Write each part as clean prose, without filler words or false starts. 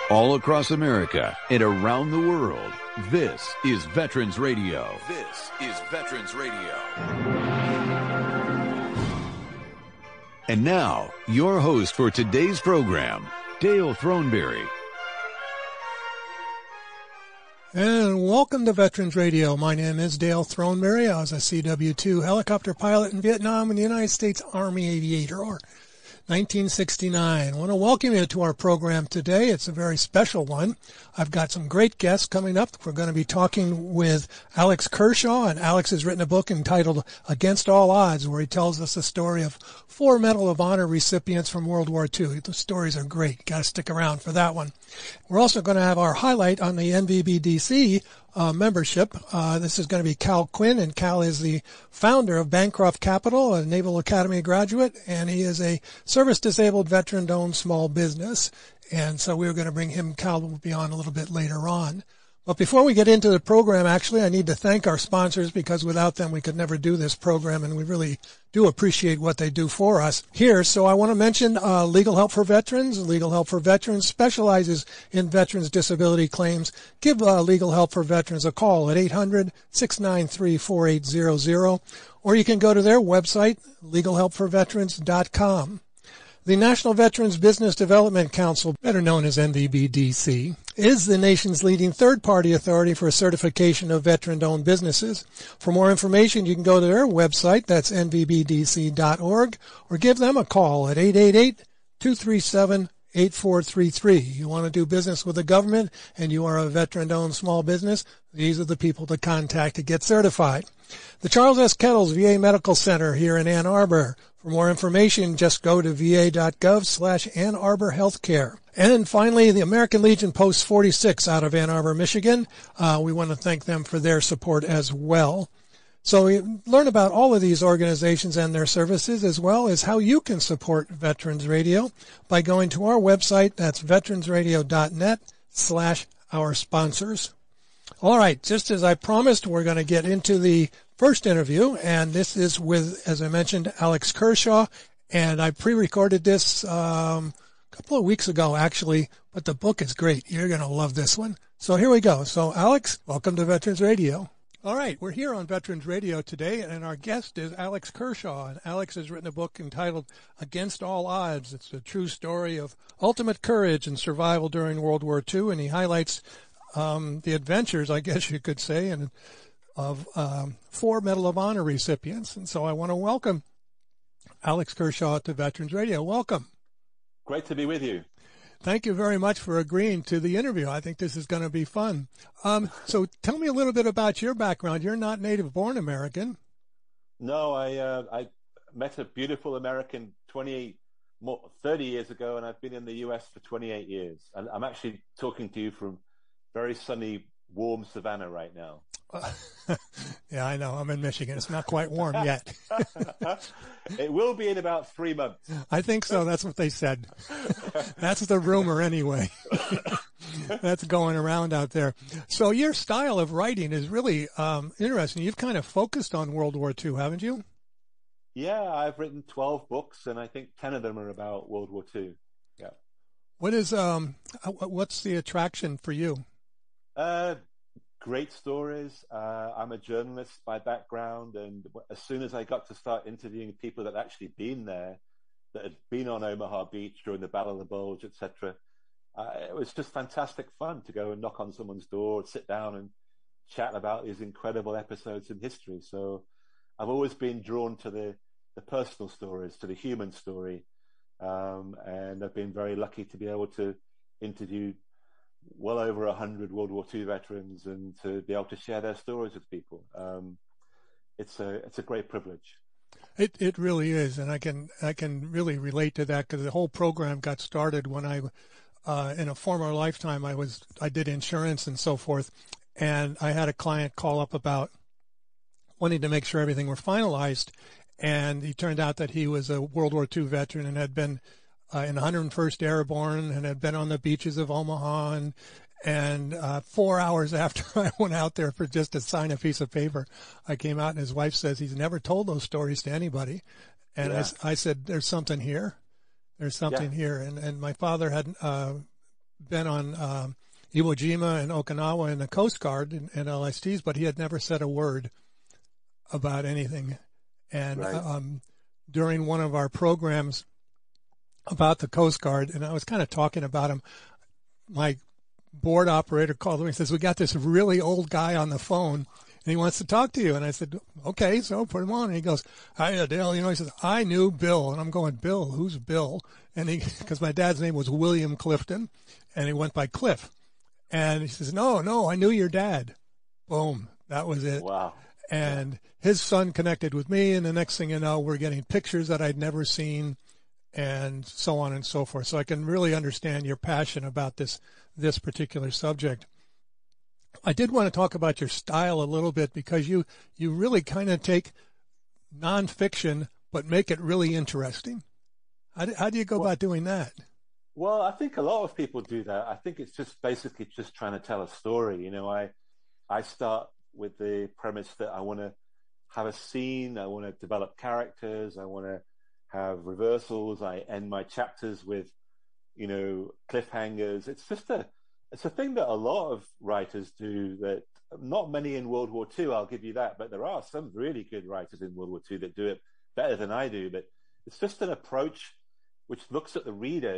All across America and around the world, this is Veterans Radio. This is Veterans Radio. And now, your host for today's program, Dale Throneberry. And welcome to Veterans Radio. My name is Dale Throneberry. I was a CW2 helicopter pilot in Vietnam in the United States Army Aviator, or 1969. I want to welcome you to our program today. It's a very special one. I've got some great guests coming up. We're going to be talking with Alex Kershaw, and Alex has written a book entitled Against All Odds, where he tells us the story of 4 Medal of Honor recipients from World War II. The stories are great. Got to stick around for that one. We're also going to have our highlight on the NVBDC membership. This is going to be Cal Quinn, and Cal is the founder of Bancroft Capital, a Naval Academy graduate, and he is a service-disabled veteran-owned small business. And so we're going to bring him, Cal will be on a little bit later on. But before we get into the program, actually, I need to thank our sponsors, because without them we could never do this program, and we really do appreciate what they do for us here. So I want to mention Legal Help for Veterans. Legal Help for Veterans specializes in veterans' disability claims. Give Legal Help for Veterans a call at 800-693-4800, or you can go to their website, legalhelpforveterans.com. The National Veterans Business Development Council, better known as NVBDC, is the nation's leading third-party authority for certification of veteran-owned businesses. For more information, you can go to their website, that's nvbdc.org, or give them a call at 888-237-8433. You want to do business with the government and you are a veteran-owned small business, these are the people to contact to get certified. The Charles S. Kettles VA Medical Center here in Ann Arbor. For more information, just go to va.gov/Ann Arbor Healthcare. And finally, the American Legion Post 46 out of Ann Arbor, Michigan. We want to thank them for their support as well. So we learn about all of these organizations and their services, as well as how you can support Veterans Radio by going to our website. That's veteransradio.net/our sponsors. All right, just as I promised, we're going to get into the first interview, and this is with, as I mentioned, Alex Kershaw, and I pre-recorded this a couple of weeks ago, actually, but the book is great. You're going to love this one. So here we go. So, Alex, welcome to Veterans Radio. All right, we're here on Veterans Radio today, and our guest is Alex Kershaw, and Alex has written a book entitled Against All Odds. It's a true story of ultimate courage and survival during World War II, and he highlights the adventures, I guess you could say, and of 4 Medal of Honor recipients. And so I want to welcome Alex Kershaw to Veterans Radio. Welcome. Great to be with you. Thank you very much for agreeing to the interview. I think this is going to be fun. So tell me a little bit about your background. You're not native-born American. No, I met a beautiful American 30 years ago, and I've been in the U.S. for 28 years. And I'm actually talking to you from very sunny, warm Savannah right now. Yeah, I know. I'm in Michigan. It's not quite warm yet. It will be in about 3 months. I think so. That's what they said. That's the rumor anyway. That's going around out there. So your style of writing is really interesting. You've kind of focused on World War II, haven't you? Yeah, I've written 12 books, and I think 10 of them are about World War II. Yeah. What's the attraction for you? Great stories. I'm a journalist by background, and as soon as I got to start interviewing people that had actually been there, that had been on Omaha Beach during the Battle of the Bulge, etc., it was just fantastic fun to go and knock on someone's door, sit down and chat about these incredible episodes in history. So I've always been drawn to the personal stories, to the human story, and I've been very lucky to be able to interview well over 100 World War II veterans and to be able to share their stories with people. It's a great privilege. It really is, and I can really relate to that, because the whole program got started when I in a former lifetime I did insurance and so forth, and I had a client call up about wanting to make sure everything were finalized, and he turned out that he was a World War II veteran and had been in 101st Airborne and had been on the beaches of Omaha, and 4 hours after I went out there for just to sign a piece of paper, I came out and his wife says he's never told those stories to anybody. And yeah. I said, there's something here. There's something here. And my father had been on Iwo Jima and Okinawa in the Coast Guard and LSTs, but he had never said a word about anything. And Right. During one of our programs about the Coast Guard, and I was kind of talking about him, my board operator called me and says, "We got this really old guy on the phone, and he wants to talk to you." And I said, "Okay, so put him on." And he goes, "Hi, Dale." He says, "I knew Bill." And I'm going, "Bill? Who's Bill?" And because my dad's name was William Clifton, and he went by Cliff. And he says, No, I knew your dad." Boom. That was it. Wow. And his son connected with me, and the next thing you know, we're getting pictures that I'd never seen, and so on and so forth. So I can really understand your passion about this particular subject. I did want to talk about your style a little bit, because you really kind of take nonfiction but make it really interesting. How do you go about doing that? Well, I think a lot of people do that. I think it's just basically just trying to tell a story. I start with the premise that I want to have a scene. I want to develop characters. I want to have reversals. I end my chapters with, cliffhangers. It's a thing that a lot of writers do, that not many in World War II, I'll give you that, but there are some really good writers in World War II that do it better than I do. But it's just an approach which looks at the reader.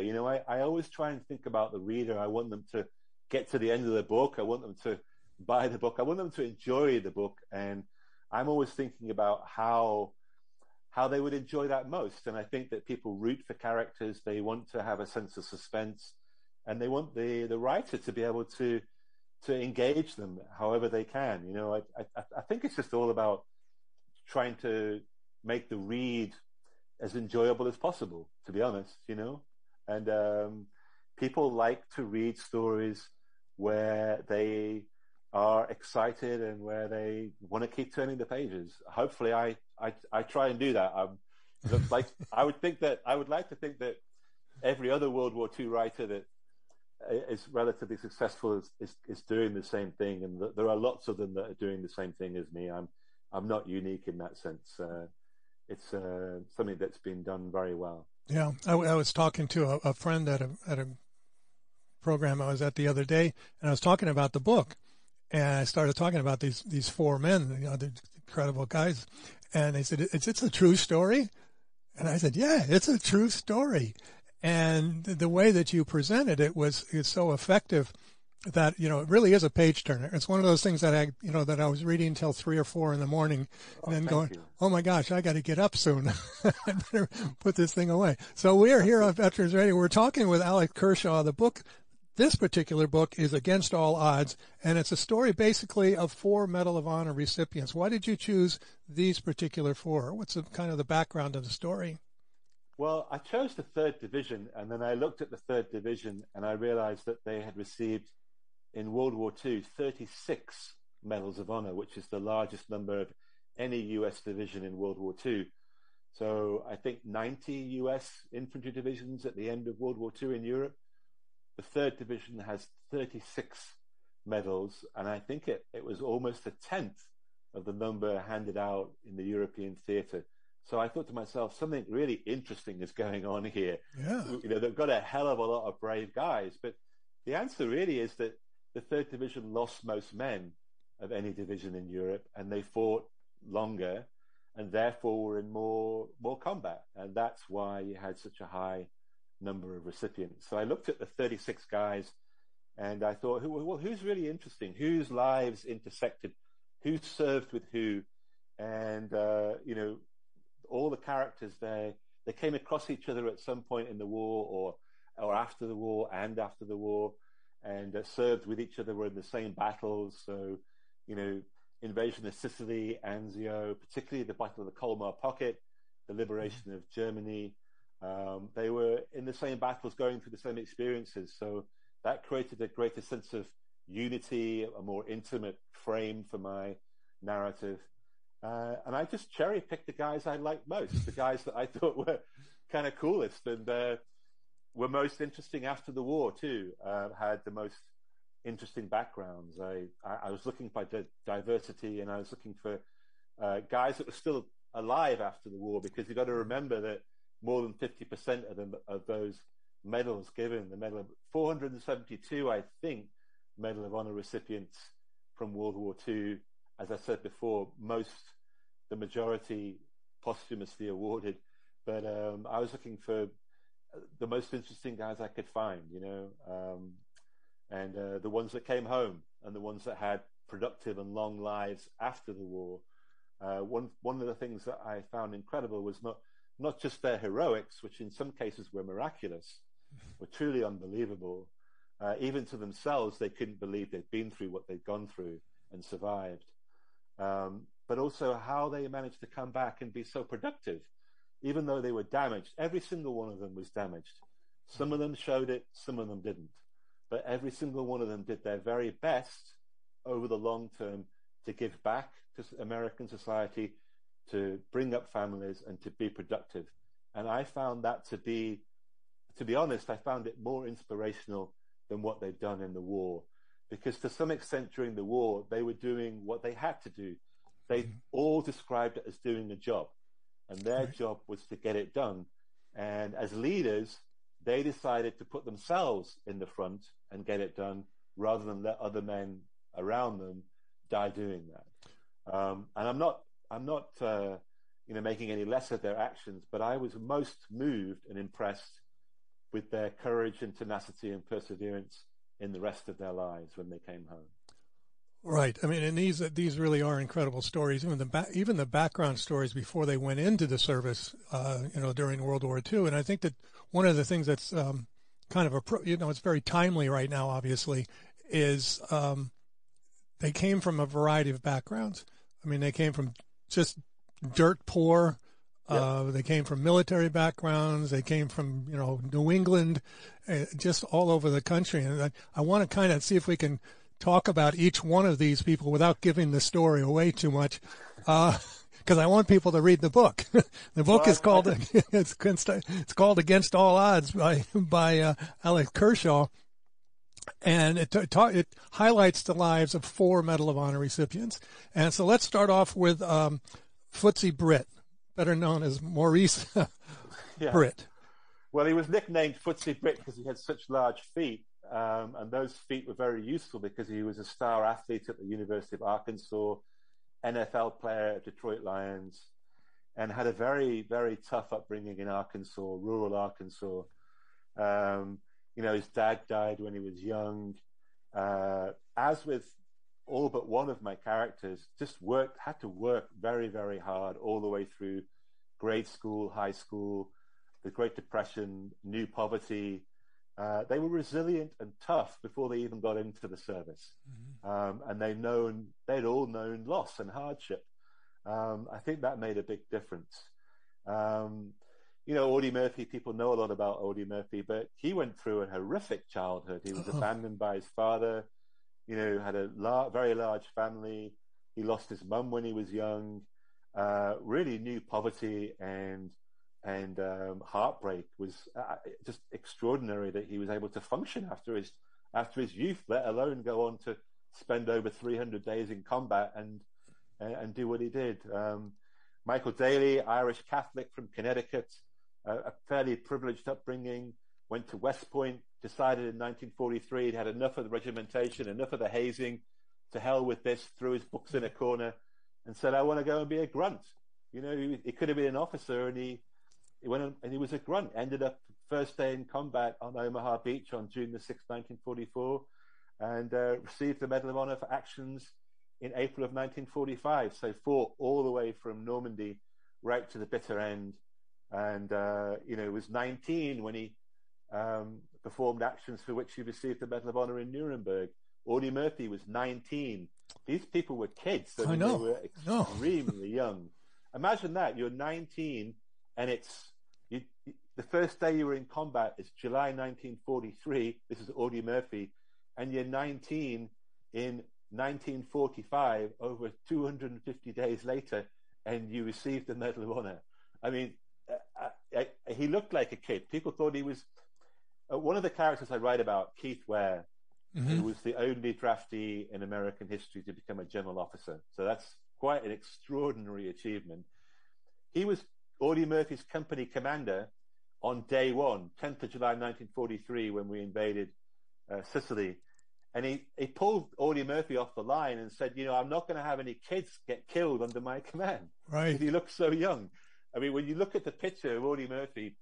I always try and think about the reader. I want them to get to the end of the book. I want them to buy the book. I want them to enjoy the book. And I'm always thinking about how they would enjoy that most. And I think that people root for characters. They want to have a sense of suspense, and they want the writer to be able to engage them however they can. I think it's just all about trying to make the read as enjoyable as possible, to be honest, and people like to read stories where they are excited and where they want to keep turning the pages. Hopefully I try and do that. I would like to think that every other World War II writer that is relatively successful is doing the same thing, and there are lots of them that are doing the same thing as me. I'm not unique in that sense. It's something that's been done very well. Yeah, I was talking to a friend at a program I was at the other day, and I was talking about the book, and I started talking about these four men, they're incredible guys, and they said, "It's a true story," and I said, "Yeah, it's a true story," and the way that you presented it is so effective that it really is a page turner. It's one of those things that I was reading until 3 or 4 in the morning, and then going, "Oh my gosh, I got to get up soon. I better put this thing away." So we are here on Veterans Radio. We're talking with Alex Kershaw. This particular book is Against All Odds, and it's a story basically of 4 Medal of Honor recipients. Why did you choose these particular 4? What's kind of the background of the story? Well, I chose the 3rd Division, and then I looked at the 3rd Division, and I realized that they had received in World War II 36 Medals of Honor, which is the largest number of any U.S. division in World War II. So I think 90 U.S. infantry divisions at the end of World War II in Europe. The 3rd Division has 36 medals, and I think it was almost a tenth of the number handed out in the European theater. So I thought to myself, something really interesting is going on here. Yeah. They've got a hell of a lot of brave guys, but the answer really is that the 3rd Division lost most men of any division in Europe, and they fought longer, and therefore were in more combat, and that's why you had such a high number of recipients. So I looked at the 36 guys, and I thought, who's really interesting? Whose lives intersected? Who served with who? And all the characters there, they came across each other at some point in the war, or after the war, and after the war, and served with each other, were in the same battles. So, invasion of Sicily, Anzio, particularly the Battle of the Colmar Pocket, the liberation of Germany. They were in the same battles, going through the same experiences. So that created a greater sense of unity, a more intimate frame for my narrative. And I just cherry-picked the guys I liked most, the guys that I thought were kind of coolest and were most interesting after the war, too, had the most interesting backgrounds. I was looking for diversity, and I was looking for guys that were still alive after the war, because you've got to remember that more than 50% of those medals given. The medal of 472, I think, Medal of Honor recipients from World War II. As I said before, the majority posthumously awarded. But I was looking for the most interesting guys I could find, and the ones that came home and the ones that had productive and long lives after the war. One of the things that I found incredible was not just their heroics, which in some cases were miraculous, were truly unbelievable. Even to themselves, they couldn't believe they'd been through what they'd gone through and survived. But also how they managed to come back and be so productive, even though they were damaged. Every single one of them was damaged. Some of them showed it, some of them didn't. But every single one of them did their very best over the long term to give back to American society, to bring up families, and to be productive. And I found that to be honest, I found it more inspirational than what they'd done in the war. Because to some extent during the war, they were doing what they had to do. They all described it as doing a job. And their job was to get it done. And as leaders, they decided to put themselves in the front and get it done rather than let other men around them die doing that. And I'm not making any less of their actions, but I was most moved and impressed with their courage and tenacity and perseverance in the rest of their lives when they came home. Right. I mean, and these really are incredible stories. Even the background stories before they went into the service, during World War II. And I think that one of the things that's kind of it's very timely right now, obviously, is they came from a variety of backgrounds. I mean, they came from just dirt poor. They came from military backgrounds. They came from, New England, just all over the country. And I want to kind of see if we can talk about each one of these people without giving the story away too much, because I want people to read the book. The book is called it's called Against All Odds by Alex Kershaw, and it highlights the lives of 4 Medal of Honor recipients. And so let's start off with Footsie Britt, better known as Maurice Britt. Well, he was nicknamed Footsie Britt because he had such large feet. And those feet were very useful because he was a star athlete at the University of Arkansas, NFL player at Detroit Lions, and had a very, very tough upbringing in Arkansas, rural Arkansas. His dad died when he was young. As with all but one of my characters, had to work very, very hard all the way through grade school, high school, the Great Depression, new poverty. They were resilient and tough before they even got into the service. And they'd all known loss and hardship. I think that made a big difference. Audie Murphy, people know a lot about Audie Murphy, but he went through a horrific childhood. He was abandoned by his father, had a very large family. He lost his mum when he was young, really knew poverty and heartbreak. Was just extraordinary that he was able to function after his youth, let alone go on to spend over 300 days in combat and do what he did. Michael Daly, Irish Catholic from Connecticut, a fairly privileged upbringing, went to West Point, decided in 1943 he'd had enough of the regimentation, enough of the hazing, to hell with this, threw his books in a corner and said, I want to go and be a grunt. He could have been an officer, and he went and he was a grunt. Ended up first day in combat on Omaha Beach on June the 6th, 1944, and received the Medal of Honor for actions in April of 1945. So fought all the way from Normandy right to the bitter end. And, was 19 when he performed actions for which he received the Medal of Honor in Nuremberg. Audie Murphy was 19. These people were kids. So they were extremely young. Imagine that. You're 19 and the first day you were in combat is July 1943. This is Audie Murphy. And you're 19 in 1945, over 250 days later, and you received the Medal of Honor. I mean, he looked like a kid. People thought he was one of the characters I write about, Keith Ware, who was the only draftee in American history to become a general officer. So that's quite an extraordinary achievement. He was Audie Murphy's company commander on day one, 10th of July 1943, when we invaded Sicily. And he pulled Audie Murphy off the line and said, I'm not going to have any kids get killed under my command. Right. He looked so young. I mean, when you look at the picture of Audie Murphy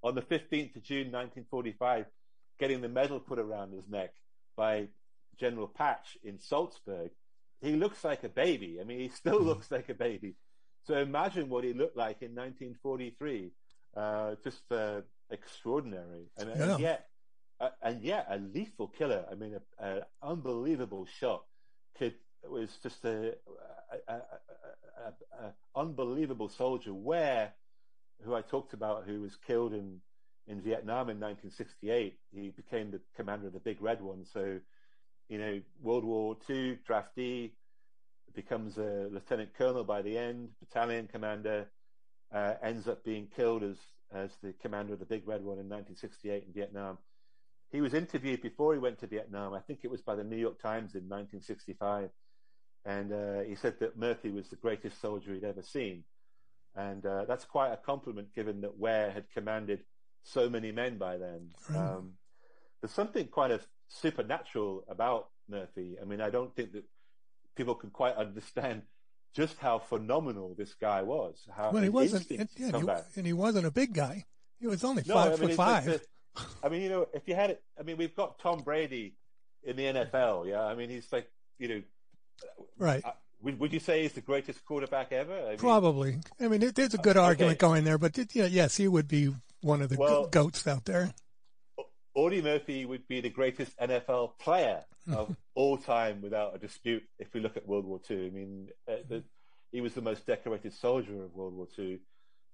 on the 15th of June 1945, getting the medal put around his neck by General Patch in Salzburg, he looks like a baby. I mean, he still looks like a baby. So imagine what he looked like in 1943. Just extraordinary. And yet a lethal killer. I mean, an unbelievable shot. Was just a unbelievable soldier. Ware, who I talked about, who was killed in Vietnam in 1968, he became the commander of the Big Red One. So, World War II, draftee, becomes a lieutenant colonel by the end, battalion commander, ends up being killed as the commander of the Big Red One in 1968 in Vietnam. He was interviewed before he went to Vietnam. I think it was by the New York Times in 1965. And he said that Murphy was the greatest soldier he'd ever seen. And that's quite a compliment, given that Ware had commanded so many men by then. Right. There's something kind of supernatural about Murphy. I mean, I don't think that people can quite understand just how phenomenal this guy was. Well, he wasn't, and he wasn't a big guy. He was only 5'5". Like if you had it, we've got Tom Brady in the NFL. Yeah, I mean, he's like, right. Would you say he's the greatest quarterback ever? Probably. I mean, there's a good argument going there, but yes, he would be one of the goats out there. Audie Murphy would be the greatest NFL player of all time, without a dispute, if we look at World War II. I mean, he was the most decorated soldier of World War II.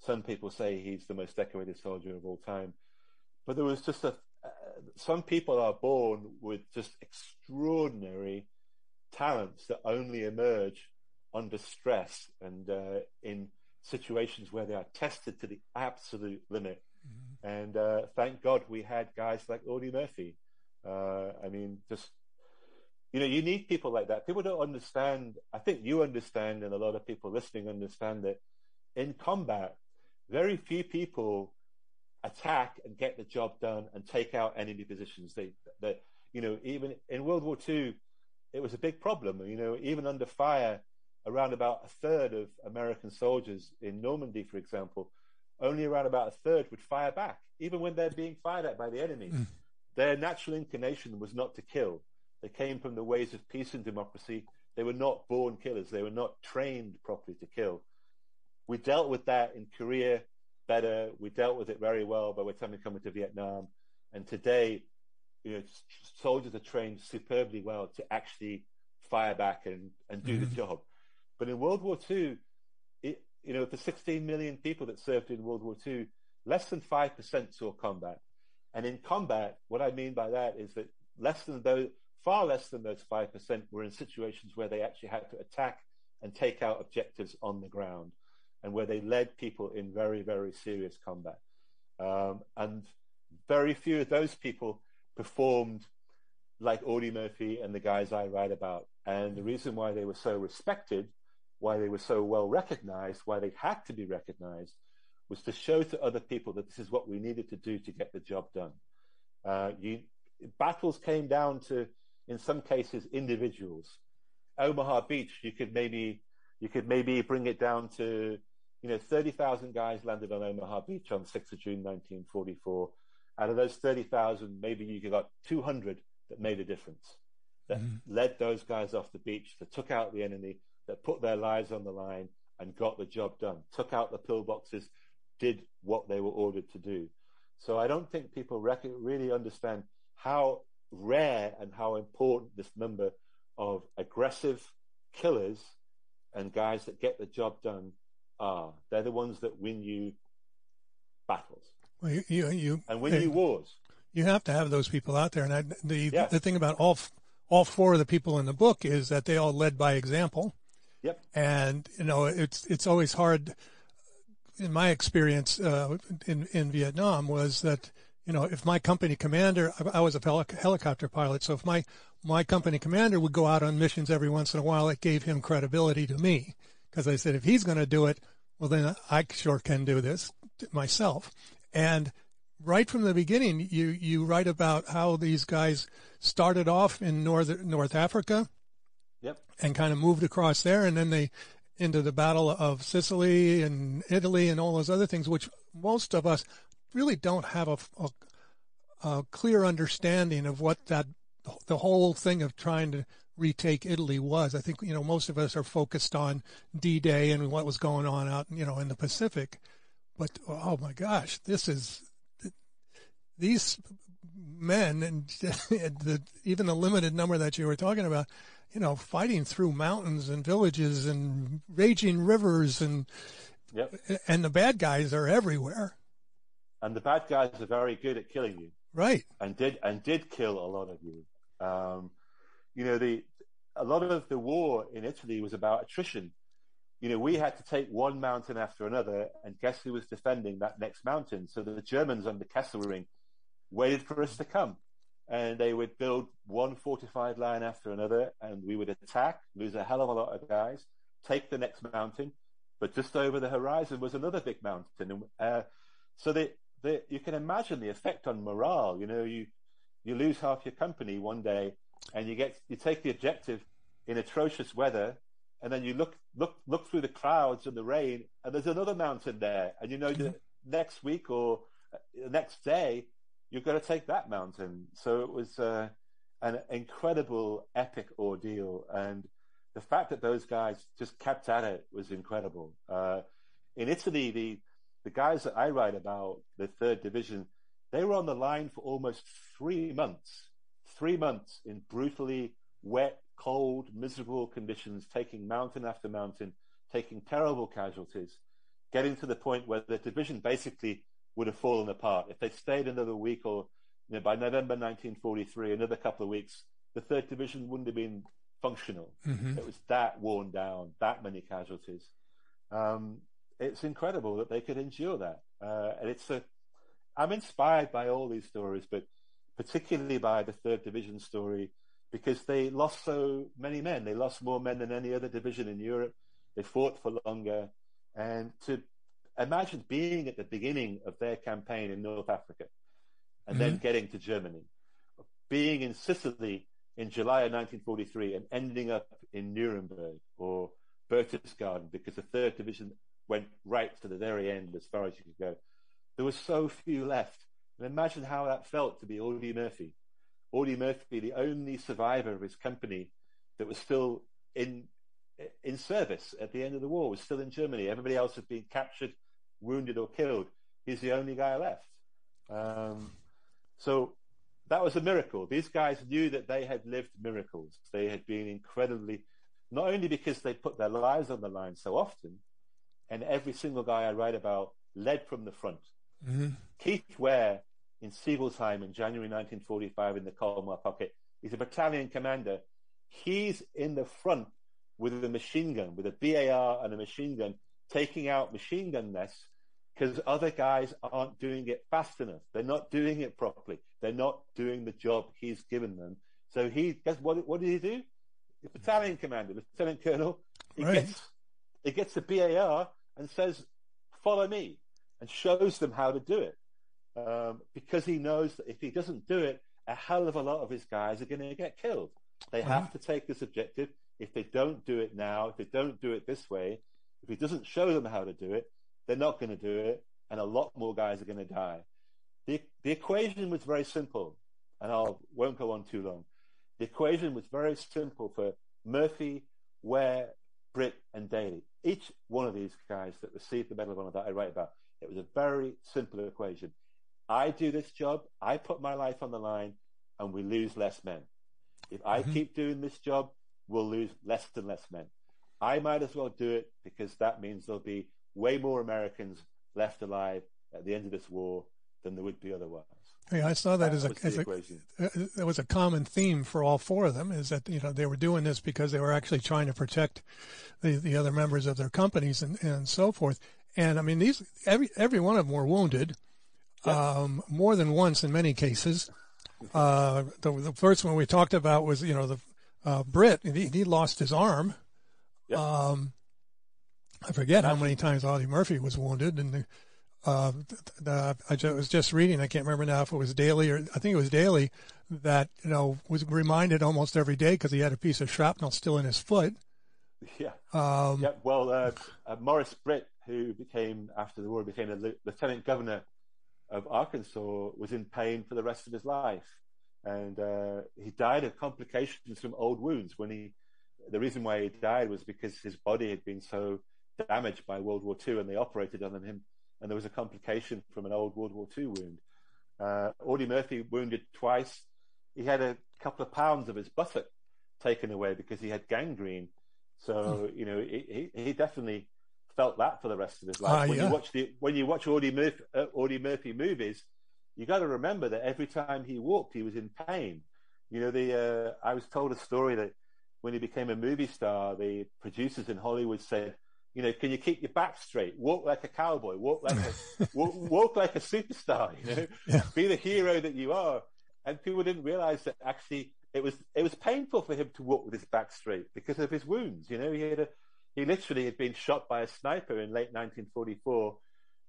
Some people say he's the most decorated soldier of all time. But there was just some people are born with just extraordinary talents that only emerge under stress and in situations where they are tested to the absolute limit. And thank God we had guys like Audie Murphy. You need people like that. People don't understand. I think you understand, and a lot of people listening understand, that in combat, very few people attack and get the job done and take out enemy positions. Even in World War II, it was a big problem. Even under fire, around about a third of American soldiers in Normandy, for example, only around about a third would fire back, even when they're being fired at by the enemy. Their natural inclination was not to kill. They came from the ways of peace and democracy. They were not born killers. They were not trained properly to kill. We dealt with that in Korea better. We dealt with it very well by the time we come into Vietnam. And today, soldiers are trained superbly well to actually fire back and do the job. But in World War II, the 16 million people that served in World War II, less than 5% saw combat. And in combat, what I mean by that is that far less than those 5% were in situations where they actually had to attack and take out objectives on the ground, and where they led people in very, very serious combat. And very few of those people performed like Audie Murphy and the guys I write about. And the reason why they were so respected, why they were so well recognized, why they had to be recognized, was to show to other people that this is what we needed to do to get the job done. Battles came down to, in some cases, individuals. Omaha Beach, you could maybe bring it down to, 30,000 guys landed on Omaha Beach on 6th of June 1944. Out of those 30,000, maybe you got 200 that made a difference, that led those guys off the beach, that took out the enemy, that put their lives on the line and got the job done, took out the pillboxes, did what they were ordered to do. So I don't think people really understand how rare and how important this number of aggressive killers and guys that get the job done are. They're the ones that win you battles. Well, and win you wars. You have to have those people out there. And the thing about all four of the people in the book is that they all led by example. Yep. And it's always hard. In my experience in Vietnam was that if my company commander, I was a helicopter pilot, so if my company commander would go out on missions every once in a while, it gave him credibility to me, because I said, if he's going to do it, well then I sure can do this myself. And right from the beginning, you write about how these guys started off in North Africa, Yep, and kind of moved across there, and then they into the Battle of Sicily and Italy and all those other things, which most of us really don't have a clear understanding of what the whole thing of trying to retake Italy was. I think, most of us are focused on D-Day and what was going on out, in the Pacific. But, oh my gosh, these men and even the limited number that you were talking about, fighting through mountains and villages and raging rivers and yep. And the bad guys are everywhere. And the bad guys are very good at killing you. Right. And did kill a lot of you. A lot of the war in Italy was about attrition. We had to take one mountain after another, and guess who was defending that next mountain? So the Germans under Kesselring waited for us to come, and they would build one fortified line after another, and we would attack, lose a hell of a lot of guys, take the next mountain, but just over the horizon was another big mountain. So you can imagine the effect on morale. You lose half your company one day, and you take the objective in atrocious weather, and then you look through the clouds and the rain, and there's another mountain there, and the next week or the next day you've got to take that mountain. So it was an incredible, epic ordeal, and the fact that those guys just kept at it was incredible. In Italy, the guys that I write about, the 3rd Division, they were on the line for almost 3 months. 3 months in brutally wet, cold, miserable conditions, taking mountain after mountain, taking terrible casualties, getting to the point where the division basically would have fallen apart. If they'd stayed another week or by November 1943, another couple of weeks, the 3rd Division wouldn't have been functional. Mm-hmm. It was that worn down, that many casualties. It's incredible that they could endure that. And I'm inspired by all these stories, but particularly by the 3rd Division story, because they lost so many men. They lost more men than any other division in Europe. They fought for longer. And to imagine being at the beginning of their campaign in North Africa and then getting to Germany, being in Sicily in July of 1943 and ending up in Nuremberg or Berchtesgaden, because the 3rd Division went right to the very end as far as you could go. There were so few left. And imagine how that felt to be Audie Murphy. Audie Murphy, the only survivor of his company that was still in service at the end of the war, was still in Germany. Everybody else had been captured, wounded, or killed. He's the only guy left. So that was a miracle. These guys knew that they had lived miracles. They had been incredibly, not only because they put their lives on the line so often, and every single guy I write about led from the front. Mm-hmm. Keith Ware in Siegelsheim in January 1945 in the Colmar Pocket. He's a battalion commander. He's in the front with a machine gun, with a BAR and a machine gun, taking out machine gun nests because other guys aren't doing it fast enough. They're not doing it properly. They're not doing the job he's given them. So what did he do? The battalion commander, lieutenant colonel, he gets the BAR and says, "Follow me," and shows them how to do it. Because he knows that if he doesn't do it, a hell of a lot of his guys are going to get killed. They have to take this objective. If they don't do it now, if they don't do it this way, if he doesn't show them how to do it, they're not going to do it, and a lot more guys are going to die. The equation was very simple, and I won't go on too long. The equation was very simple for Murphy, Ware, Britt, and Daly. Each one of these guys that received the Medal of Honor that I write about, it was a very simple equation. I do this job, I put my life on the line, and we lose less men. If I keep doing this job, we'll lose less and less men. I might as well do it because that means there'll be way more Americans left alive at the end of this war than there would be otherwise. Yeah, I saw that that was a common theme for all 4 of them, is that they were doing this because they were actually trying to protect the other members of their companies and so forth. And I mean, every one of them were wounded, more than once in many cases. The first one we talked about was Britt. He lost his arm. Yep. I forget how many times Audie Murphy was wounded, and I was just reading, I can't remember now if it was Daly or I think it was Daly, that, was reminded almost every day because he had a piece of shrapnel still in his foot. Yeah. Well, Maurice Britt, who after the war, became the lieutenant governor of Arkansas, was in pain for the rest of his life. And he died of complications from old wounds. The reason why he died was because his body had been so damaged by World War II, and they operated on him, and there was a complication from an old World War II wound. Audie Murphy, wounded twice. He had a couple of pounds of his buttock taken away because he had gangrene. So, he definitely felt that for the rest of his life. When you watch Audie Murphy movies, you got to remember that every time he walked, he was in pain. I was told a story that when he became a movie star, the producers in Hollywood said, can you keep your back straight? Walk like a cowboy. Walk like walk like a superstar. Be the hero that you are. And people didn't realize that actually it was painful for him to walk with his back straight because of his wounds. He literally had been shot by a sniper in late 1944,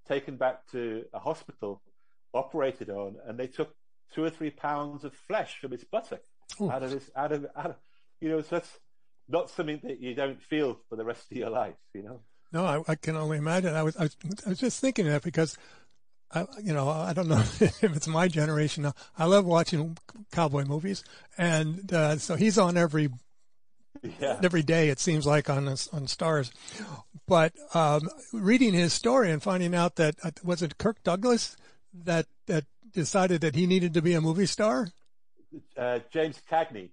taken back to a hospital, operated on, and they took 2 or 3 pounds of flesh from his buttock out of. So that's not something that you don't feel for the rest of your life. No, I can only imagine. I was just thinking that because I don't know if it's my generation now. I love watching cowboy movies, and so he's on every day, it seems like, on Stars. But reading his story and finding out that was it Kirk Douglas that decided that he needed to be a movie star? James Cagney,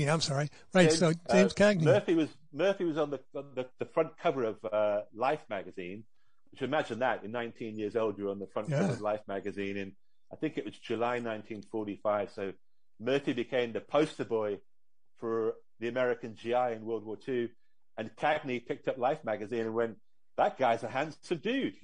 I'm sorry. Right, James Cagney. Murphy was on the front cover of Life magazine. Which, imagine that, in 19 years old, you're on the front cover of Life magazine in, I think it was July 1945. So Murphy became the poster boy for the American GI in World War II. And Cagney picked up Life magazine and went, that guy's a handsome dude,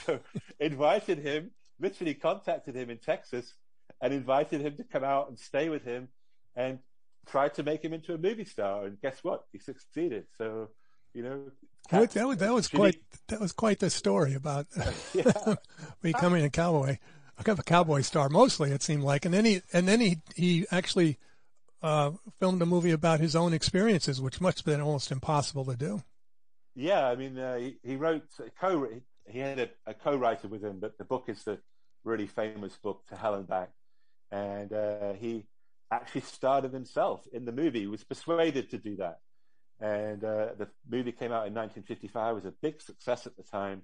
So invited him, literally contacted him in Texas and invited him to come out and stay with him and tried to make him into a movie star. And guess what? He succeeded. So, that was quite the story about becoming a cowboy star. Mostly, it seemed like, and then he actually filmed a movie about his own experiences, which must have been almost impossible to do. Yeah, I mean, he wrote he had a co-writer with him, but the book is the really famous book, To Hell and Back, and he actually starred himself in the movie. He was persuaded to do that. And the movie came out in 1955. It was a big success at the time.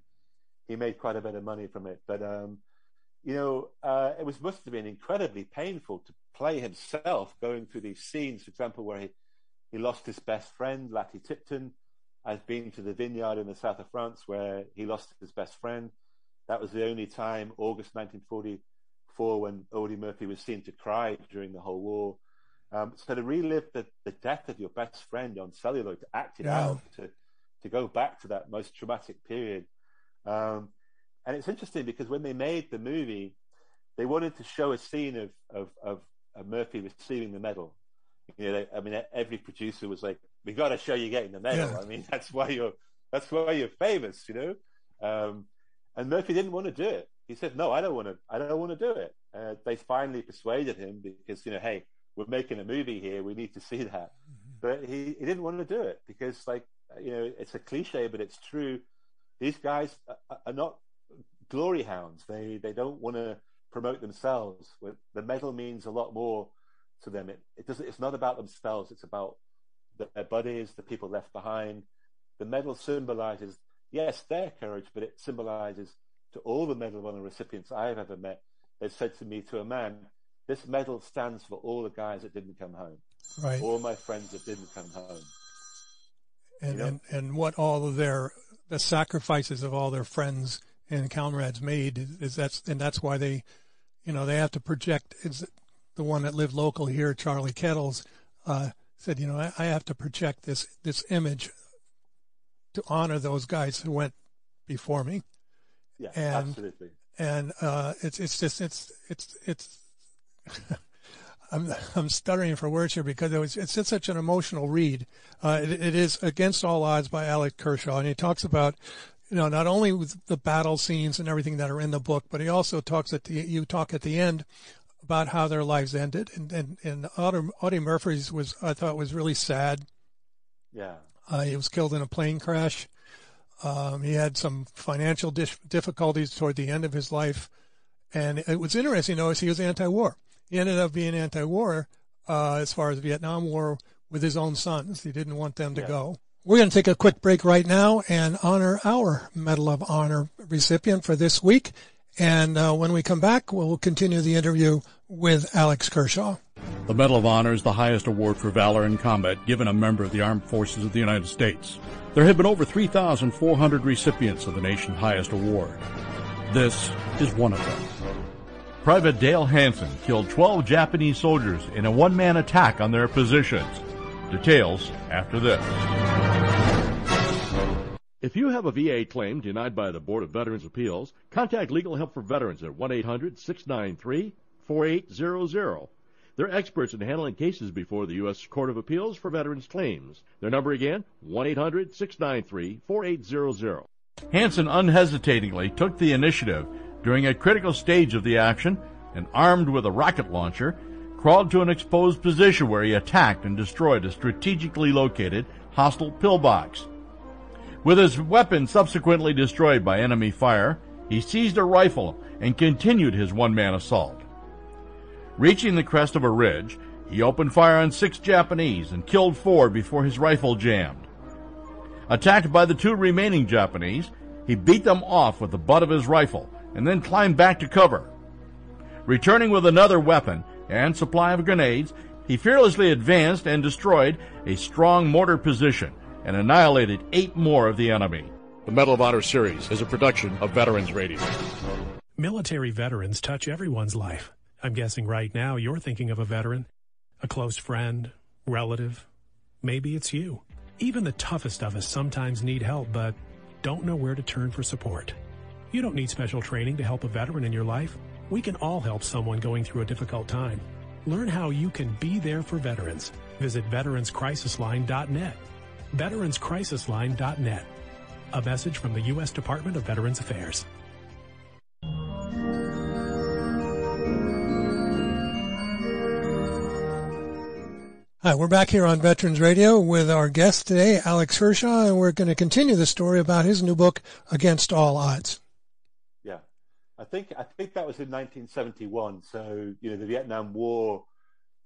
He made quite a bit of money from it. But, it must have been incredibly painful to play himself going through these scenes, for example, where he lost his best friend, Latty Tipton. I've been to the vineyard in the south of France where he lost his best friend. That was the only time, August 1944, when Audie Murphy was seen to cry during the whole war. So to relive the death of your best friend on celluloid, to act it out, to go back to that most traumatic period. And it's interesting because when they made the movie, they wanted to show a scene of Murphy receiving the medal. Every producer was like, "We got to show you getting the medal." Yeah. I mean, that's why you're famous, And Murphy didn't want to do it. He said, "No, I don't want to do it." They finally persuaded him because, hey, we're making a movie here. We need to see that. But he didn't want to do it because, it's a cliche, but it's true. These guys are not glory hounds. They don't want to promote themselves. The medal means a lot more to them. It's not about themselves. It's about their buddies, the people left behind. The medal symbolizes, yes, their courage, but it symbolizes to all the Medal of Honor recipients I've ever met. They've said to me, to a man, this medal stands for all the guys that didn't come home. Right. All my friends that didn't come home. And what all of the sacrifices of all their friends and comrades made that's why they have to project. It's the one that lived local here, Charlie Kettles, said, I have to project this image to honor those guys who went before me. Yeah, absolutely. And I'm stuttering for words here because it's just such an emotional read. It is Against All Odds by Alec Kershaw, and he talks about not only with the battle scenes and everything that are in the book, but he also talks you talk at the end about how their lives ended. And Audie Murphy's I thought was really sad. Yeah. He was killed in a plane crash. He had some financial difficulties toward the end of his life. And it was interesting, though, he was anti-war. He ended up being anti-war as far as Vietnam War with his own sons. He didn't want them to go. We're going to take a quick break right now and honor our Medal of Honor recipient for this week. And when we come back, we'll continue the interview with Alex Kershaw. The Medal of Honor is the highest award for valor in combat given a member of the Armed Forces of the United States. There have been over 3,400 recipients of the nation's highest award. This is one of them. Private Dale Hansen killed 12 Japanese soldiers in a one-man attack on their positions. Details after this. If you have a VA claim denied by the Board of Veterans' Appeals, contact Legal Help for Veterans at 1-800-693-4800. They're experts in handling cases before the U.S. Court of Appeals for Veterans Claims. Their number again, 1-800-693-4800. Hansen unhesitatingly took the initiative during a critical stage of the action and, armed with a rocket launcher, crawled to an exposed position where he attacked and destroyed a strategically located hostile pillbox. With his weapon subsequently destroyed by enemy fire, he seized a rifle and continued his one-man assault. Reaching the crest of a ridge, he opened fire on 6 Japanese and killed 4 before his rifle jammed. Attacked by the 2 remaining Japanese, he beat them off with the butt of his rifle and then climbed back to cover. Returning with another weapon and supply of grenades, he fearlessly advanced and destroyed a strong mortar position and annihilated 8 more of the enemy. The Medal of Honor series is a production of Veterans Radio. Military veterans touch everyone's life. I'm guessing right now you're thinking of a veteran, a close friend, relative. Maybe it's you. Even the toughest of us sometimes need help, but don't know where to turn for support. You don't need special training to help a veteran in your life. We can all help someone going through a difficult time. Learn how you can be there for veterans. Visit veteranscrisisline.net. veteranscrisisline.net. A message from the U.S. Department of Veterans Affairs. Hi, we're back here on Veterans Radio with our guest today, Alex Kershaw, and we're going to continue the story about his new book, Against All Odds. Yeah, I think that was in 1971. So, the Vietnam War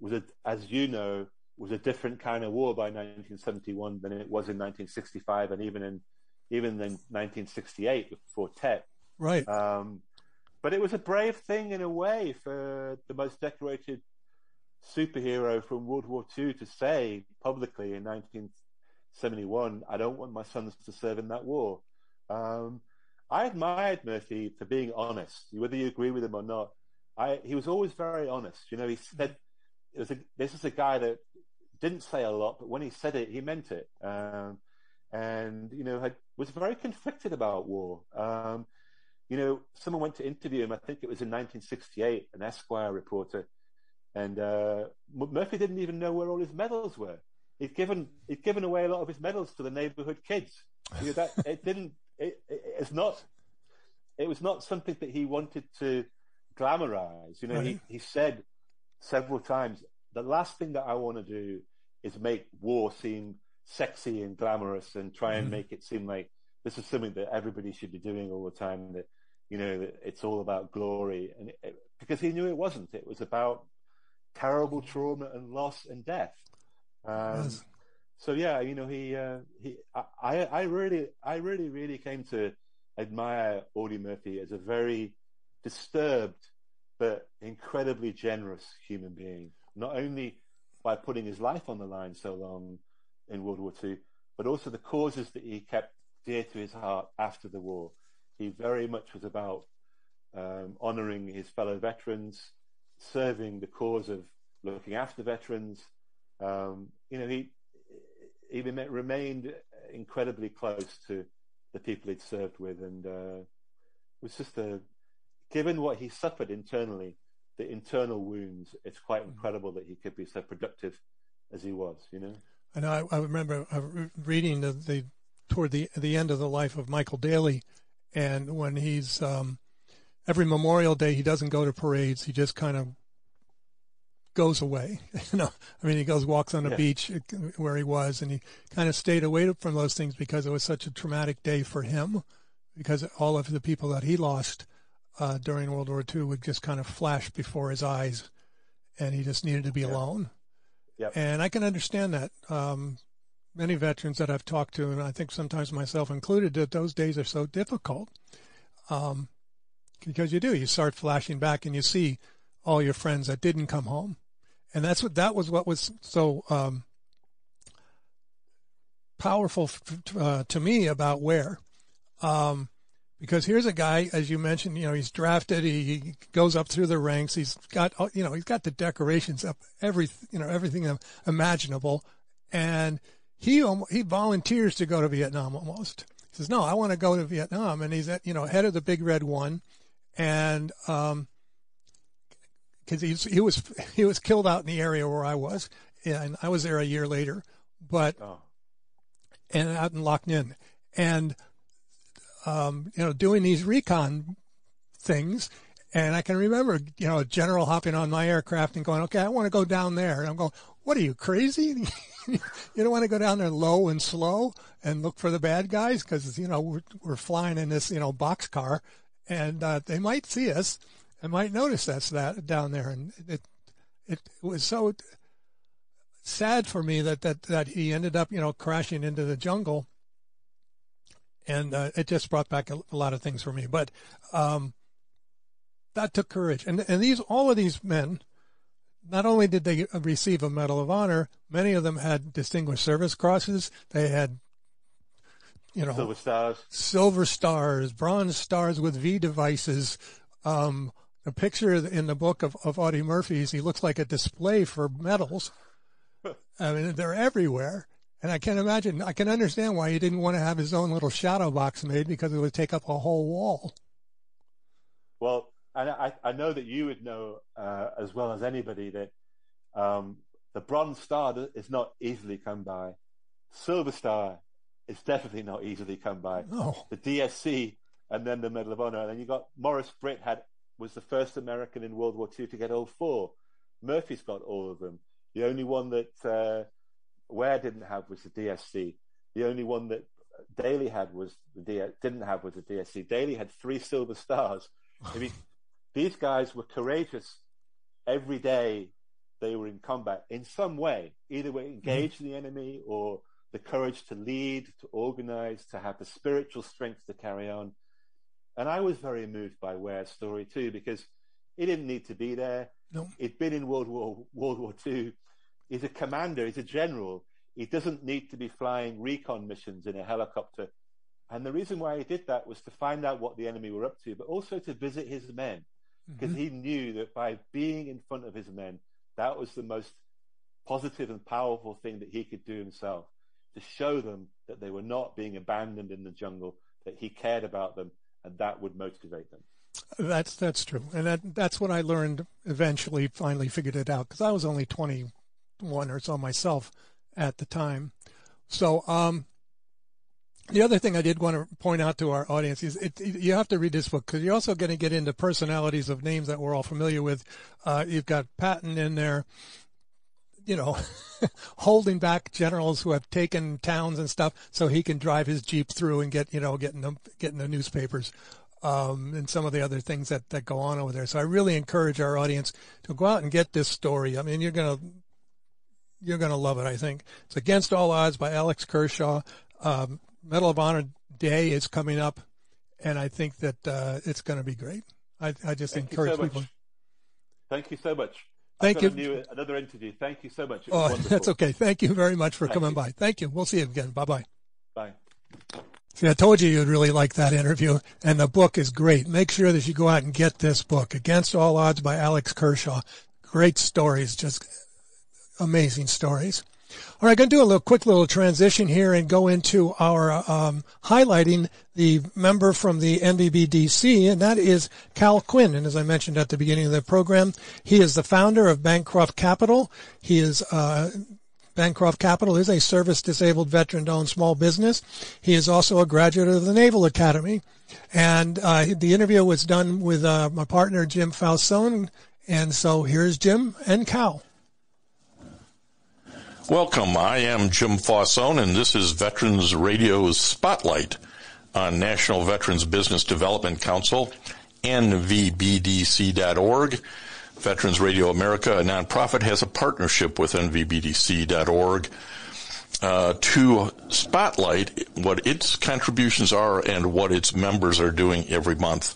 was, as you know, was a different kind of war by 1971 than it was in 1965 and even in 1968 before Tet. Right. But it was a brave thing in a way for the most decorated superhero from World War II to say publicly in 1971, I don't want my sons to serve in that war. I admired Murphy for being honest, whether you agree with him or not. He was always very honest. He said, this is a guy that didn't say a lot, but when he said it, he meant it. Was very conflicted about war. Someone went to interview him, I think it was in 1968, an Esquire reporter, and Murphy didn't even know where all his medals were. He'd given away a lot of his medals to the neighborhood kids. It was not something that he wanted to glamorize. Right. He said several times, the last thing that I want to do is make war seem sexy and glamorous and try and make it seem like this is something that everybody should be doing all the time, that it's all about glory, and because he knew it wasn't. It was about terrible trauma and loss and death. So yeah, I really came to admire Audie Murphy as a very disturbed but incredibly generous human being, not only by putting his life on the line so long in World War II, but also the causes that he kept dear to his heart after the war. He very much was about honoring his fellow veterans, serving the cause of looking after veterans. He remained incredibly close to the people he'd served with, and was just given what he suffered internally, the internal wounds, it's quite incredible that he could be so productive as he was, I know. I remember reading the toward the end of the life of Michael Daly, and when he's every Memorial Day he doesn't go to parades, he just kind of goes away. He walks on the beach where he was, and he kind of stayed away from those things because it was such a traumatic day for him, because all of the people that he lost during World War II would just kind of flash before his eyes, and he just needed to be alone. Yep. And I can understand that. Many veterans that I've talked to, and I think sometimes myself included, that those days are so difficult because you start flashing back and you see all your friends that didn't come home. And that was what was so powerful to me about Ware. Because here's a guy, as you mentioned, he's drafted, he goes up through the ranks, he's got the decorations up, everything imaginable, and he volunteers to go to Vietnam almost. He says, no, I want to go to Vietnam, and he's at, head of the Big Red One, and because he was killed out in the area where I was, and I was there a year later, and out in Loc Ninh, and doing these recon things. And I can remember, a general hopping on my aircraft and going, okay, I want to go down there. And I'm going, what are you, crazy? You don't want to go down there low and slow and look for the bad guys? Because, we're flying in this, boxcar, and they might see us and might notice us that down there. And it was so sad for me that he ended up, crashing into the jungle. And it just brought back a lot of things for me. But that took courage. And all of these men, not only did they receive a Medal of Honor, many of them had Distinguished Service Crosses. They had, Silver Stars, Bronze Stars with V devices. A picture in the book of Audie Murphy's, he looks like a display for medals. I mean, they're everywhere. And I can understand why he didn't want to have his own little shadow box made, because it would take up a whole wall. Well, and I know that you would know as well as anybody that the Bronze Star is not easily come by. Silver Star is definitely not easily come by. Oh. The DSC and then the Medal of Honor. And then you got Maurice Britt was the first American in World War II to get all four. Murphy's got all of them. The only one that Ware didn't have was the DSC. The only one that Daly had didn't have was the DSC. Daly had 3 Silver Stars. I mean, these guys were courageous every day. They were in combat in some way, either way, engaged the enemy, or the courage to lead, to organize, to have the spiritual strength to carry on. And I was very moved by Ware's story too, because he didn't need to be there. No. He'd been in World War II. He's a commander. He's a general. He doesn't need to be flying recon missions in a helicopter. And the reason why he did that was to find out what the enemy were up to, but also to visit his men, because he knew that by being in front of his men, that was the most positive and powerful thing that he could do himself, to show them that they were not being abandoned in the jungle, that he cared about them, and that would motivate them. That's true. And that's what I learned eventually, finally figured it out, because I was only 21 or so myself at the time. So the other thing I did want to point out to our audience is you have to read this book, because you're also going to get into personalities of names that we're all familiar with. You've got Patton in there, holding back generals who have taken towns and stuff so he can drive his Jeep through and get in the newspapers, and some of the other things that go on over there. So I really encourage our audience to go out and get this story. I mean, you're going to love it, I think. It's Against All Odds by Alex Kershaw. Medal of Honor Day is coming up, and I think that it's going to be great. I just encourage people. Thank you so much. Thank you. Another interview. Thank you so much. It was wonderful. That's okay. Thank you very much for coming by. Thank you. We'll see you again. Bye-bye. Bye. See, I told you you'd really like that interview, and the book is great. Make sure that you go out and get this book, Against All Odds by Alex Kershaw. Great stories, just amazing stories. All right, going to do a quick little transition here and go into our highlighting the member from the NBBDC, and that is Cal Quinn. And as I mentioned at the beginning of the program, he is the founder of Bancroft Capital. He is Bancroft Capital is a service-disabled veteran-owned small business. He is also a graduate of the Naval Academy. And the interview was done with my partner, Jim Falzone. And so here's Jim and Cal. Welcome. I am Jim Falzone, and this is Veterans Radio's Spotlight on National Veterans Business Development Council, NVBDC.org. Veterans Radio America, a nonprofit, has a partnership with NVBDC.org to spotlight what its contributions are and what its members are doing every month.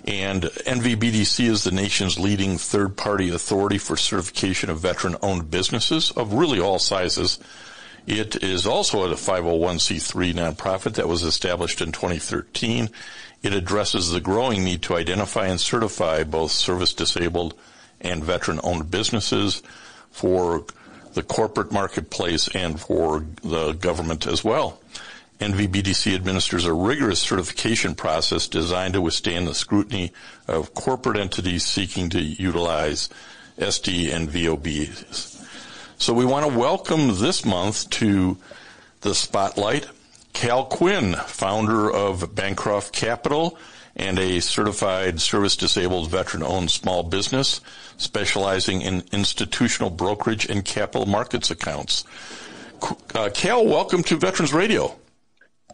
And NVBDC is the nation's leading third-party authority for certification of veteran-owned businesses of really all sizes. It is also a 501c3 nonprofit that was established in 2013. It addresses the growing need to identify and certify both service-disabled and veteran-owned businesses for the corporate marketplace and for the government as well. NVBDC administers a rigorous certification process designed to withstand the scrutiny of corporate entities seeking to utilize SD and VOBs. So we want to welcome this month to the Spotlight Cal Quinn, founder of Bancroft Capital and a certified service-disabled veteran-owned small business specializing in institutional brokerage and capital markets accounts. Cal, welcome to Veterans Radio.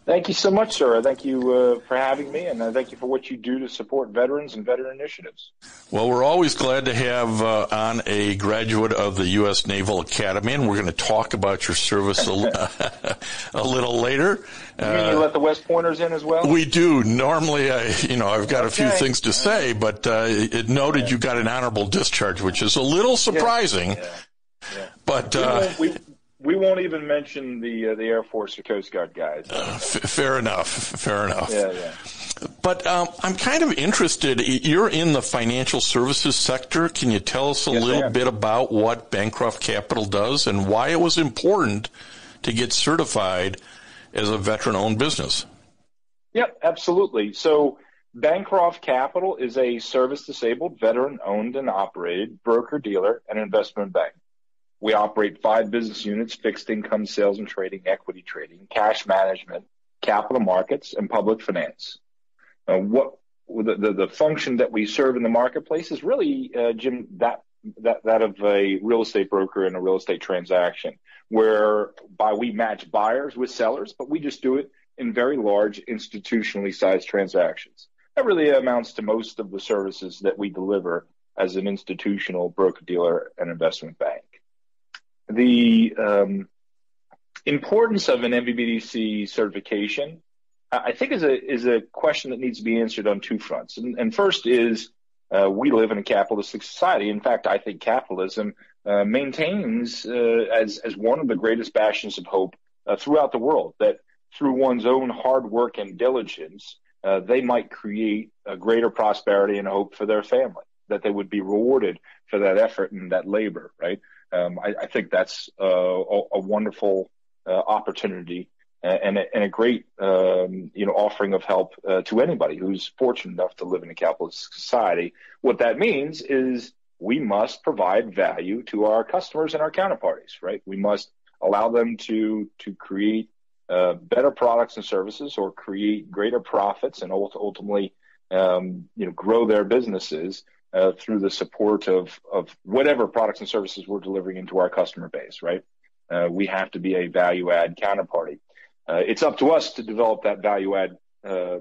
Thank you so much, sir. Thank you for having me, and thank you for what you do to support veterans and veteran initiatives. Well, we're always glad to have on a graduate of the U.S. Naval Academy, and we're going to talk about your service a little later. You mean you let the West Pointers in as well? We do. Normally, I've got a few things to say, but it noted you got an honorable discharge, which is a little surprising. Yeah. But we won't even mention the Air Force or Coast Guard guys. Fair enough. Yeah. But I'm kind of interested. You're in the financial services sector. Can you tell us a little bit about what Bancroft Capital does and why it was important to get certified as a veteran-owned business? Yep, absolutely. So Bancroft Capital is a service-disabled, veteran-owned and operated broker-dealer and investment bank. We operate 5 business units: fixed income sales and trading, equity trading, cash management, capital markets, and public finance. The function that we serve in the marketplace is really, Jim, that of a real estate broker in a real estate transaction, whereby we match buyers with sellers, but we just do it in very large institutionally sized transactions. That really amounts to most of the services that we deliver as an institutional broker-dealer and investment bank. The importance of an NVBDC certification, I think, is a question that needs to be answered on 2 fronts. And first is we live in a capitalistic society. In fact, I think capitalism maintains as one of the greatest bastions of hope throughout the world, that through one's own hard work and diligence, they might create a greater prosperity and hope for their family, that they would be rewarded for that effort and that labor, right? I think that's a wonderful opportunity and a great offering of help to anybody who's fortunate enough to live in a capitalist society. What that means is we must provide value to our customers and our counterparties, right? We must allow them to create better products and services, or create greater profits, and ultimately grow their businesses through the support of whatever products and services we're delivering into our customer base, right? We have to be a value-add counterparty. It's up to us to develop that value-add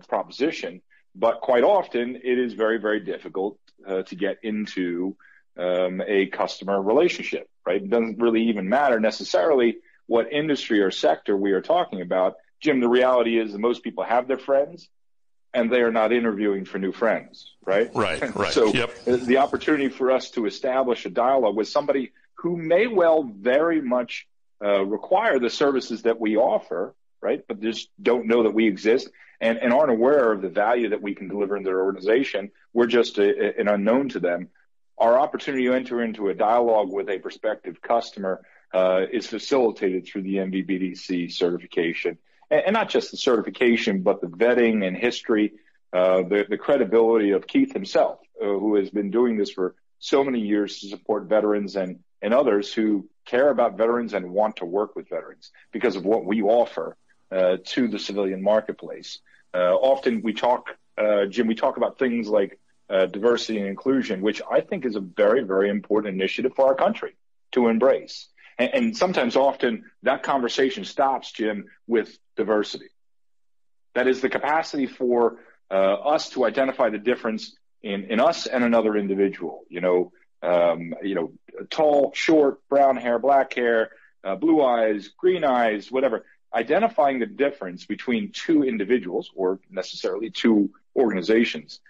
proposition, but quite often it is very, very difficult to get into a customer relationship, right? It doesn't really even matter necessarily what industry or sector we are talking about. Jim, the reality is that most people have their friends, and they are not interviewing for new friends, right? Right. So the opportunity for us to establish a dialogue with somebody who may well very much require the services that we offer, right, but just don't know that we exist and aren't aware of the value that we can deliver in their organization. We're just an unknown to them. Our opportunity to enter into a dialogue with a prospective customer is facilitated through the NVBDC certification. And not just the certification, but the vetting and history, the credibility of Keith himself, who has been doing this for so many years to support veterans and others who care about veterans and want to work with veterans because of what we offer to the civilian marketplace. Often we talk, Jim, we talk about things like diversity and inclusion, which I think is a very, very important initiative for our country to embrace. And sometimes often that conversation stops, Jim, with diversity. That is the capacity for us to identify the difference in us and another individual. Tall, short, brown hair, black hair, blue eyes, green eyes, whatever. Identifying the difference between two individuals or necessarily two organizations,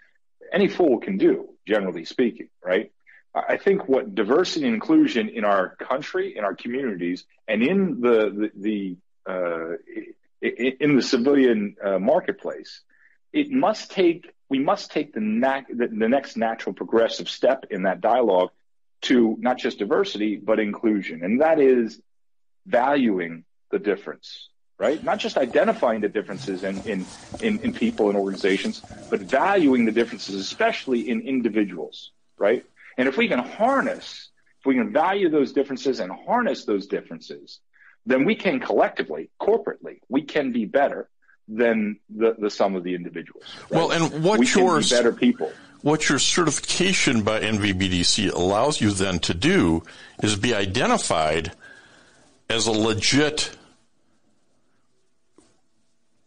any fool can do, generally speaking, right? I think what diversity and inclusion in our country, in our communities, and in the civilian marketplace, we must take the next natural progressive step in that dialogue to not just diversity but inclusion, and that is valuing the difference. Right? Not just identifying the differences in people and organizations, but valuing the differences, especially in individuals, right? And if we can value those differences and harness those differences, then we can collectively, corporately, we can be better than the sum of the individuals. Right? Well, and we can be better people. What your certification by NVBDC allows you then to do is be identified as a legit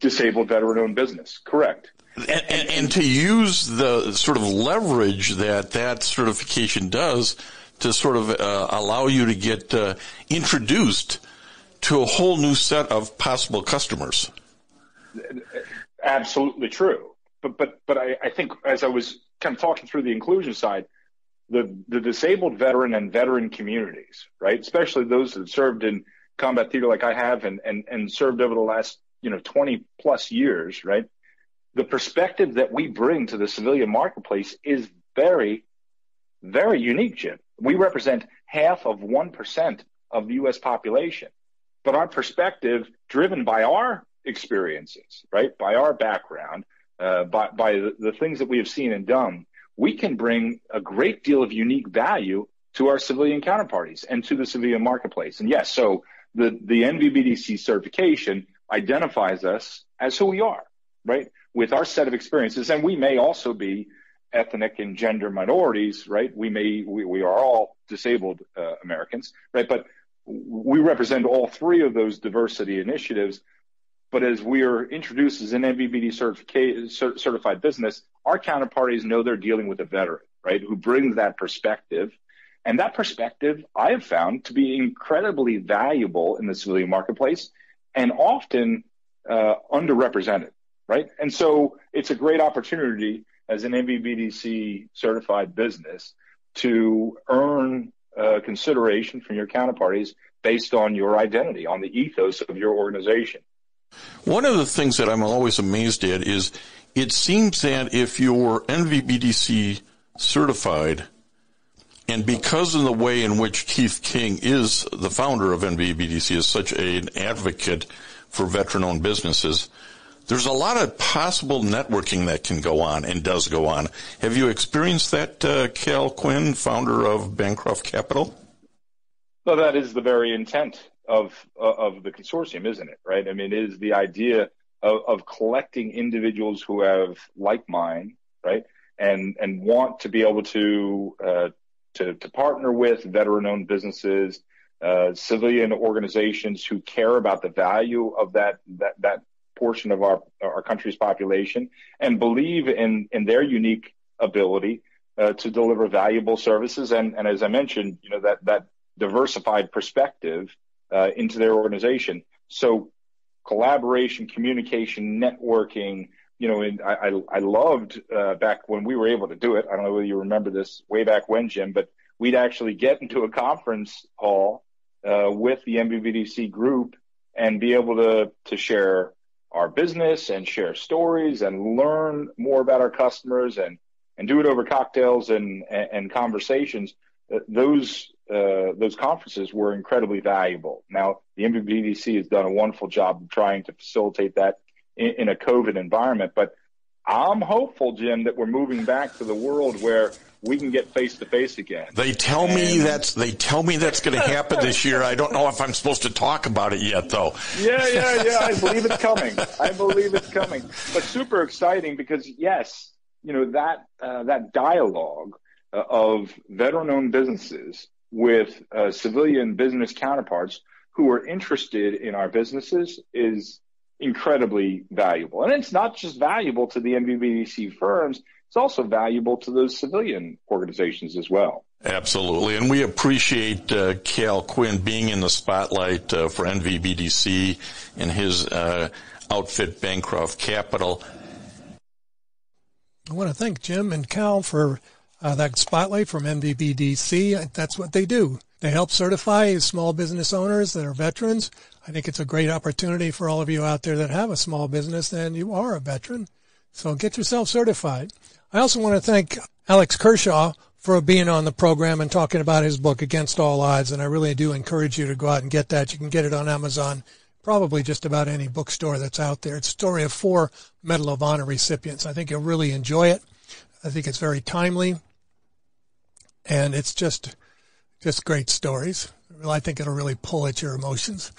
disabled veteran-owned business, correct. And to use the sort of leverage that certification does to sort of allow you to get introduced to a whole new set of possible customers. Absolutely true. But I think as I was kind of talking through the inclusion side, the disabled veteran and veteran communities, right, especially those that have served in combat theater like I have and served over the last 20 plus years, right? The perspective that we bring to the civilian marketplace is very, very unique, Jim. We represent 0.5% of the U.S. population, but our perspective, driven by our experiences, right, by our background, by the things that we have seen and done, we can bring a great deal of unique value to our civilian counterparties and to the civilian marketplace. And yes, so the NVBDC certification identifies us as who we are, right, with our set of experiences. And we may also be ethnic and gender minorities, right? We are all disabled Americans, right? But we represent all three of those diversity initiatives. But as we are introduced as an NVBD certified business, our counterparties know they're dealing with a veteran, right, who brings that perspective. And that perspective I have found to be incredibly valuable in the civilian marketplace and often underrepresented, right? And so it's a great opportunity as an NVBDC certified business to earn consideration from your counterparties based on your identity, on the ethos of your organization. One of the things that I'm always amazed at is it seems that if you're NVBDC certified, and because of the way in which Keith King is the founder of NVBDC, is such an advocate for veteran-owned businesses, there's a lot of possible networking that can go on and does go on. Have you experienced that, Cal Quinn, founder of Bancroft Capital? Well, that is the very intent of the consortium, isn't it? Right? I mean, it is the idea of collecting individuals who have like mind, right, and want to be able to partner with veteran-owned businesses, civilian organizations who care about the value of that portion of our country's population and believe in their unique ability to deliver valuable services and as I mentioned, that diversified perspective into their organization. So collaboration, communication, networking, and I loved back when we were able to do it. I don't know whether you remember this way back when, Jim, but we'd actually get into a conference hall with the NVBDC group and be able to share our business and share stories and learn more about our customers and do it over cocktails and conversations. Those conferences were incredibly valuable. Now, the NVBDC has done a wonderful job of trying to facilitate that in a COVID environment, but I'm hopeful, Jim, that we're moving back to the world where we can get face to face again. They tell me that's going to happen this year. I don't know if I'm supposed to talk about it yet, though. Yeah. I believe it's coming. But super exciting because, yes, that dialogue of veteran-owned businesses with civilian business counterparts who are interested in our businesses is incredibly valuable. And it's not just valuable to the NVBDC firms, it's also valuable to those civilian organizations as well. Absolutely. And we appreciate Cal Quinn being in the spotlight for NVBDC and his outfit, Bancroft Capital. I want to thank Jim and Cal for that spotlight from NVBDC. That's what they do. They help certify small business owners that are veterans. I think it's a great opportunity for all of you out there that have a small business and you are a veteran. So get yourself certified. I also want to thank Alex Kershaw for being on the program and talking about his book, Against All Odds. And I really do encourage you to go out and get that. You can get it on Amazon, probably just about any bookstore that's out there. It's a story of 4 Medal of Honor recipients. I think you'll really enjoy it. I think it's very timely. And it's just great stories. I think it'll really pull at your emotions.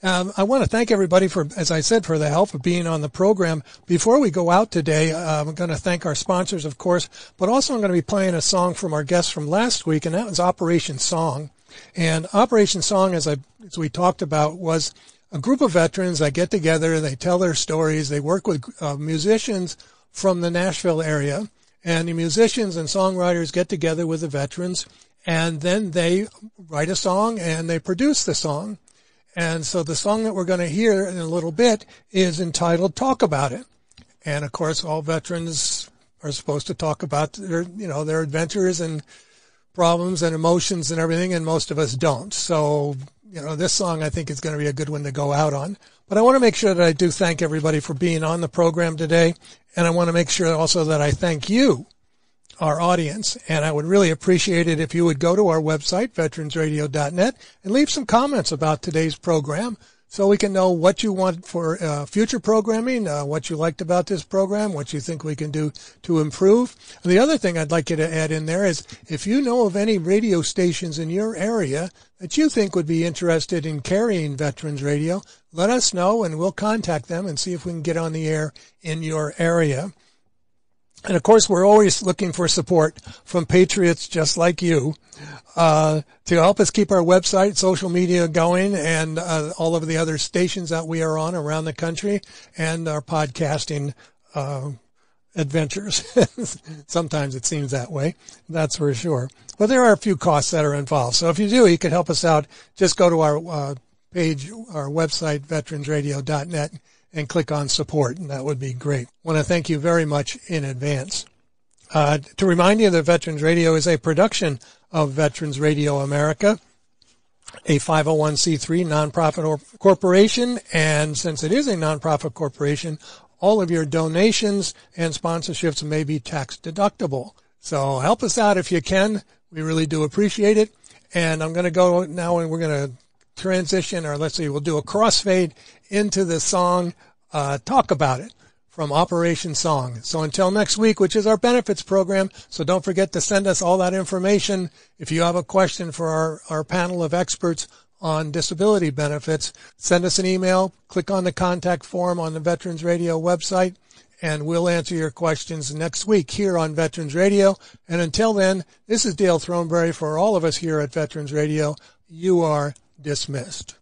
I want to thank everybody for, as I said, for the help of being on the program. Before we go out today, I'm going to thank our sponsors, of course, but also I'm going to be playing a song from our guest from last week, and that was Operation Song. And Operation Song, as we talked about, was a group of veterans that get together, they tell their stories, they work with musicians from the Nashville area, and the musicians and songwriters get together with the veterans, and then they write a song and they produce the song. And so the song that we're going to hear in a little bit is entitled Talk About It. And of course, all veterans are supposed to talk about their adventures and problems and emotions and everything, and most of us don't. So, this song I think is going to be a good one to go out on. But I want to make sure that I do thank everybody for being on the program today. And I want to make sure also that I thank you, our audience, and I would really appreciate it if you would go to our website, veteransradio.net, and leave some comments about today's program so we can know what you want for future programming, what you liked about this program, what you think we can do to improve. And the other thing I'd like you to add in there is if you know of any radio stations in your area that you think would be interested in carrying Veterans Radio, let us know and we'll contact them and see if we can get on the air in your area. And of course, we're always looking for support from patriots just like you to help us keep our website, social media going, and all of the other stations that we are on around the country, and our podcasting adventures. Sometimes it seems that way, that's for sure. But there are a few costs that are involved. So if you do, you can help us out. Just go to our page, our website, veteransradio.net, and click on support, and that would be great. I want to thank you very much in advance. To remind you that Veterans Radio is a production of Veterans Radio America, a 501c3 nonprofit corporation, and since it is a nonprofit corporation, all of your donations and sponsorships may be tax deductible. So help us out if you can. We really do appreciate it. And I'm going to go now and we're going to transition, or let's see, we'll do a crossfade into the song Talk About It from Operation Song. So until next week, which is our benefits program, so don't forget to send us all that information. If you have a question for our panel of experts on disability benefits, send us an email, click on the contact form on the Veterans Radio website, and we'll answer your questions next week here on Veterans Radio. And until then, this is Dale Throneberry for all of us here at Veterans Radio. You are dismissed.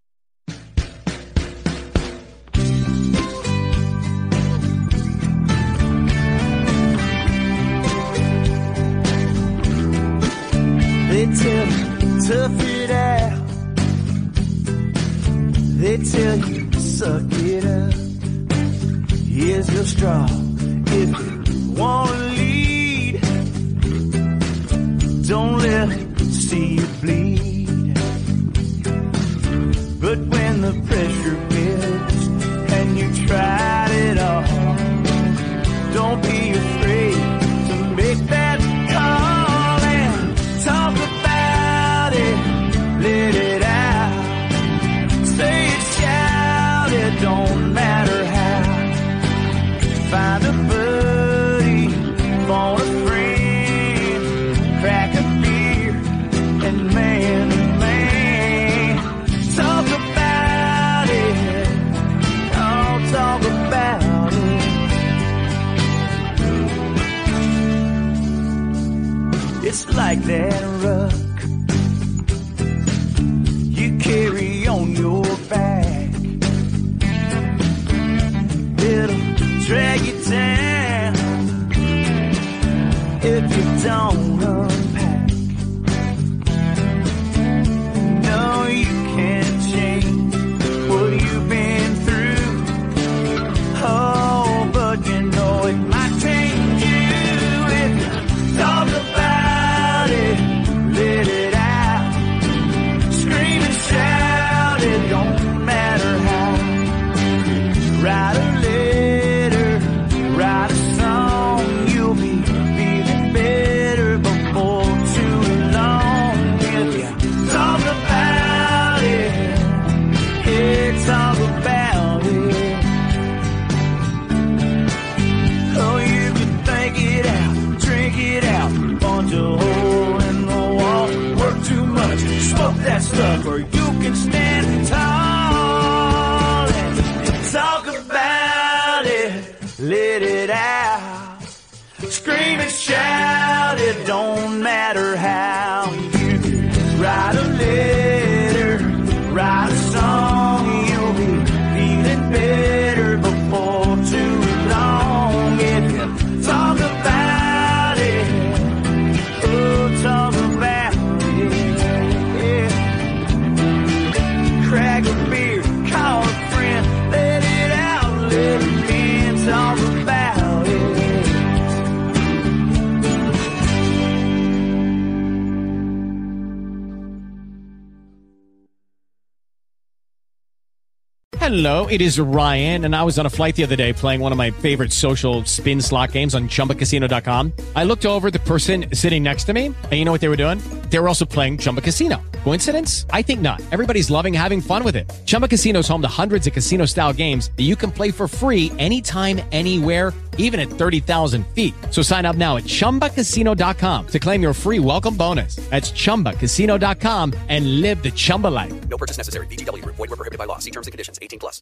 They tell you tough it out. They tell you suck it up. Here's your straw if you want to lead. Don't let it see you bleed. But when the pressure builds and you tried it all, don't be afraid to make that call and talk about it, let it out. Say it, shout it, don't matter how. Find a bird. tough or you can stand tall and talk about it, let it out. Scream and shout, it don't matter how. You can write a letter, write a song, you'll be feeling better before too long. If you talk about it, oh, talk about it, yeah. Crack a beer, call a friend, let it out, let it in, talk about it. Hello, it is Ryan, and I was on a flight the other day playing one of my favorite social spin slot games on ChumbaCasino.com. I looked over at the person sitting next to me, and you know what they were doing? They were also playing Chumba Casino. Coincidence? I think not. Everybody's loving having fun with it. Chumba Casino is home to hundreds of casino-style games that you can play for free anytime, anywhere, even at 30,000 feet. So sign up now at ChumbaCasino.com to claim your free welcome bonus. That's ChumbaCasino.com and live the Chumba life. No purchase necessary. VGW. Void where prohibited by law. See terms and conditions. 18+.